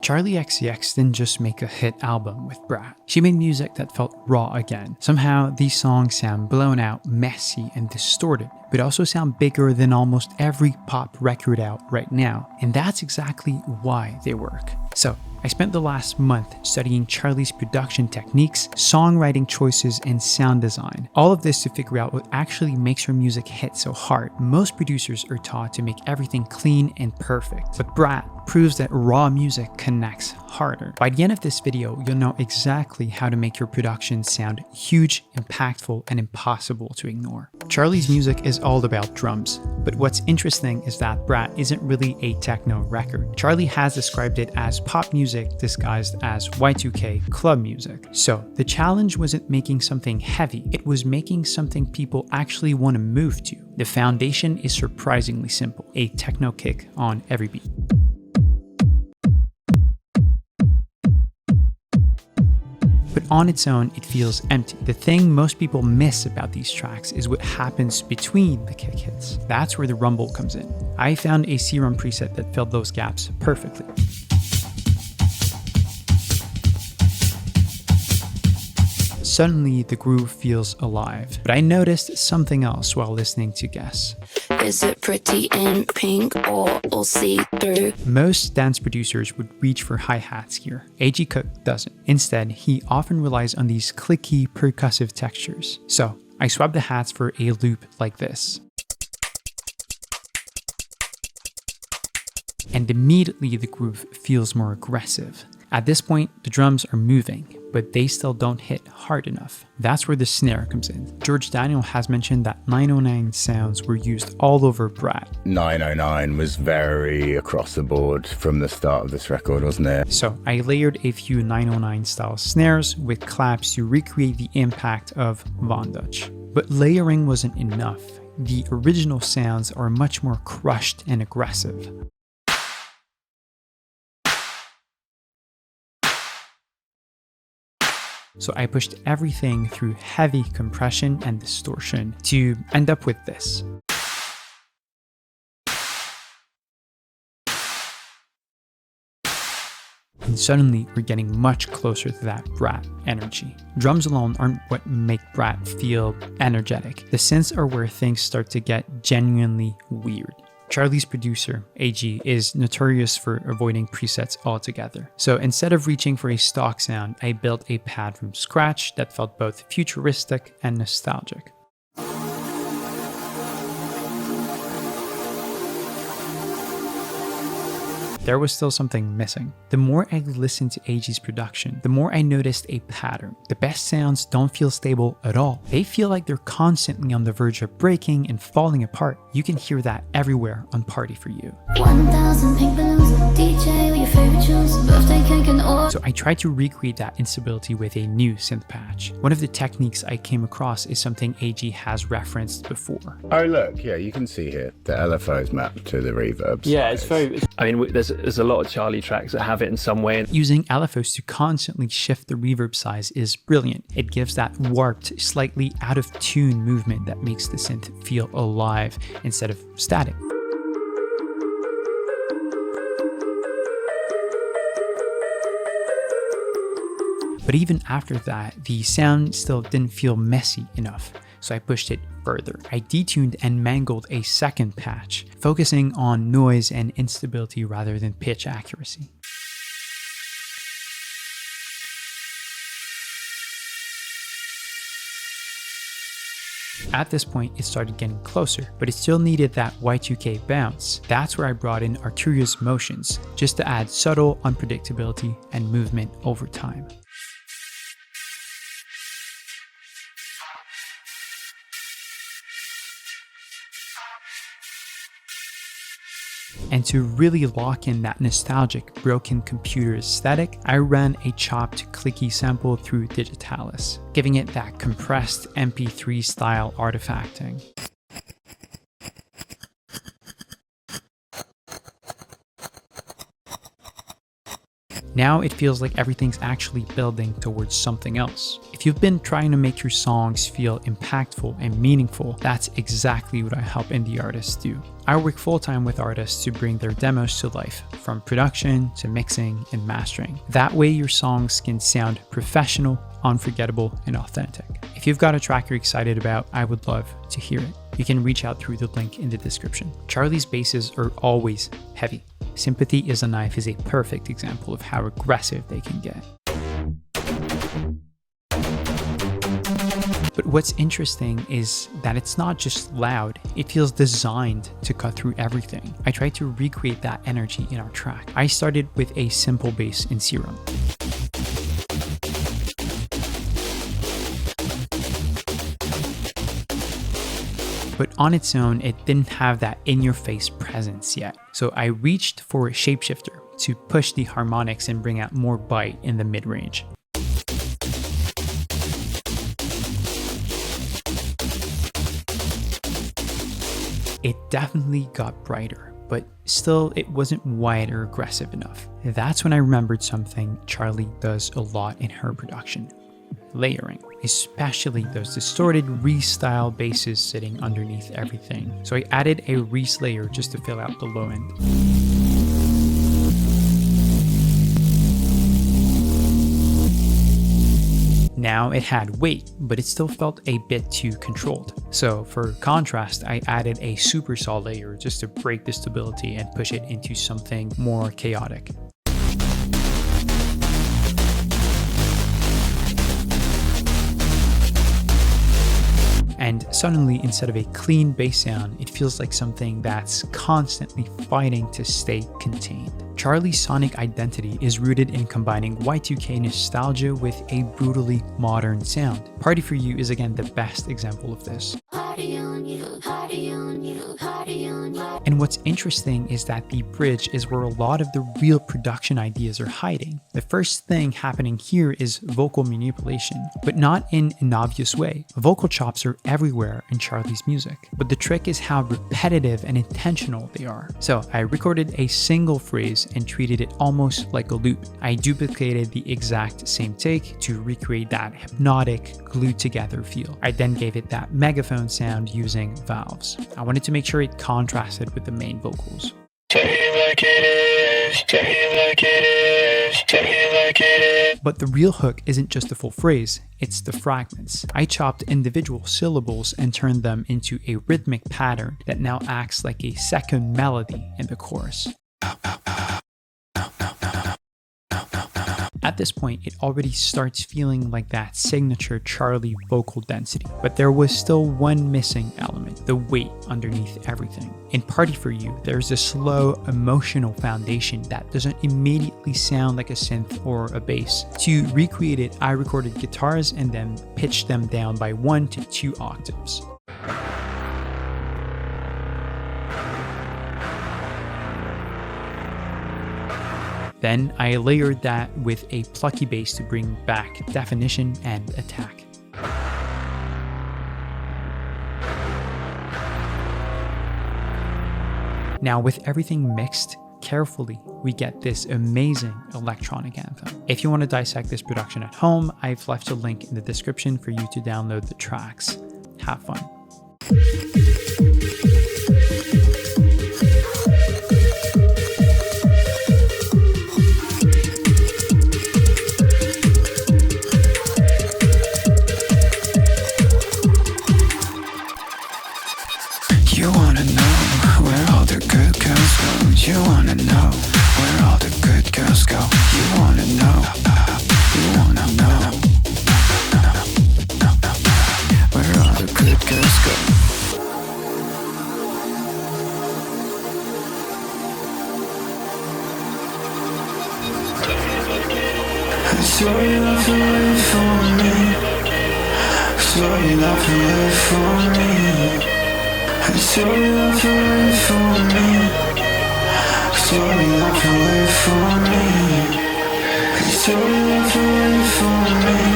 Charli XCX didn't just make a hit album with Brat. She made music that felt raw again. Somehow, these songs sound blown out, messy, and distorted, but also sound bigger than almost every pop record out right now. And that's exactly why they work. So, I spent the last month studying Charli's production techniques, songwriting choices, and sound design. All of this to figure out what actually makes her music hit so hard. Most producers are taught to make everything clean and perfect, but Brat proves that raw music connects harder. By the end of this video, you'll know exactly how to make your production sound huge, impactful, and impossible to ignore. Charli's music is all about drums, but what's interesting is that Brat isn't really a techno record. Charli has described it as pop music disguised as Y2K club music. So the challenge wasn't making something heavy, it was making something people actually want to move to. The foundation is surprisingly simple, a techno kick on every beat. But on its own, it feels empty. The thing most people miss about these tracks is what happens between the kick hits. That's where the rumble comes in. I found a Serum preset that filled those gaps perfectly. Suddenly, the groove feels alive. But I noticed something else while listening to Guess. Is it pretty in pink or all see-through? Most dance producers would reach for hi-hats here. A.G. Cook doesn't. Instead, he often relies on these clicky, percussive textures. So, I swapped the hats for a loop like this. And immediately the groove feels more aggressive. At this point, the drums are moving, but they still don't hit hard enough. That's where the snare comes in. George Daniel has mentioned that 909 sounds were used all over Brat. 909 was very across the board from the start of this record, wasn't it? So I layered a few 909 style snares with claps to recreate the impact of Von Dutch. But layering wasn't enough. The original sounds are much more crushed and aggressive. So I pushed everything through heavy compression and distortion to end up with this. And suddenly we're getting much closer to that Brat energy. Drums alone aren't what make Brat feel energetic. The synths are where things start to get genuinely weird. Charli's producer, A.G., is notorious for avoiding presets altogether. So instead of reaching for a stock sound, I built a pad from scratch that felt both futuristic and nostalgic. There was still something missing. The more I listened to A.G.'s production, the more I noticed a pattern. The best sounds don't feel stable at all. They feel like they're constantly on the verge of breaking and falling apart. You can hear that everywhere on Party For You. 1,000 pink balloons, DJ with your favorite tunes, birthday cake and all. So I tried to recreate that instability with a new synth patch. One of the techniques I came across is something A.G. has referenced before. Oh look, yeah, you can see here the LFO is mapped to the reverbs. Yeah, it's very. I mean, there's a lot of Charli tracks that have it in some way. Using LFOs to constantly shift the reverb size is brilliant. It gives that warped, slightly out of tune movement that makes the synth feel alive instead of static. But even after that, the sound still didn't feel messy enough, so I pushed it further. I detuned and mangled a second patch, focusing on noise and instability rather than pitch accuracy. At this point, it started getting closer, but it still needed that Y2K bounce. That's where I brought in Arturia's motions, just to add subtle unpredictability and movement over time. And to really lock in that nostalgic broken computer aesthetic, I ran a chopped clicky sample through Digitalis, giving it that compressed MP3 style artifacting. Now it feels like everything's actually building towards something else. If you've been trying to make your songs feel impactful and meaningful, that's exactly what I help indie artists do. I work full-time with artists to bring their demos to life, from production to mixing and mastering. That way your songs can sound professional, unforgettable, and authentic. If you've got a track you're excited about, I would love to hear it. You can reach out through the link in the description. Charli's basses are always heavy. Sympathy is a Knife is a perfect example of how aggressive they can get. But what's interesting is that it's not just loud, it feels designed to cut through everything. I tried to recreate that energy in our track. I started with a simple bass in Serum. But on its own, it didn't have that in-your-face presence yet. So I reached for a shapeshifter to push the harmonics and bring out more bite in the mid-range. It definitely got brighter, but still it wasn't wide or aggressive enough. That's when I remembered something Charli does a lot in her production: layering, especially those distorted Reese-style basses sitting underneath everything. So I added a Reese layer just to fill out the low end. Now it had weight, but it still felt a bit too controlled. So for contrast, I added a super saw layer just to break the stability and push it into something more chaotic. And suddenly, instead of a clean bass sound, it feels like something that's constantly fighting to stay contained. Charli's sonic identity is rooted in combining Y2K nostalgia with a brutally modern sound. Party For You is again the best example of this. And what's interesting is that the bridge is where a lot of the real production ideas are hiding. The first thing happening here is vocal manipulation, but not in an obvious way. Vocal chops are everywhere in Charli's music, but the trick is how repetitive and intentional they are. So I recorded a single phrase and treated it almost like a loop. I duplicated the exact same take to recreate that hypnotic, glued together feel. I then gave it that megaphone sound using valves. I wanted to make sure it contrasted with the main vocals. But the real hook isn't just the full phrase, it's the fragments. I chopped individual syllables and turned them into a rhythmic pattern that now acts like a second melody in the chorus. At this point, it already starts feeling like that signature Charli vocal density, but there was still one missing element: the weight underneath everything. In Party For You, there's a slow, emotional foundation that doesn't immediately sound like a synth or a bass. To recreate it, I recorded guitars and then pitched them down by 1 to 2 octaves. Then I layered that with a plucky bass to bring back definition and attack. Now with everything mixed carefully, we get this amazing electronic anthem. If you want to dissect this production at home, I've left a link in the description for you to download the tracks. Have fun. You wanna know where all the good girls go. You wanna know where all the good girls go. You wanna know. You wanna know where all the good girls go. I saw you love to wait for me. Saw you love to wait for me. I saw you love to wait for me. Saw you love to wait for me. I saw you love to wait for me.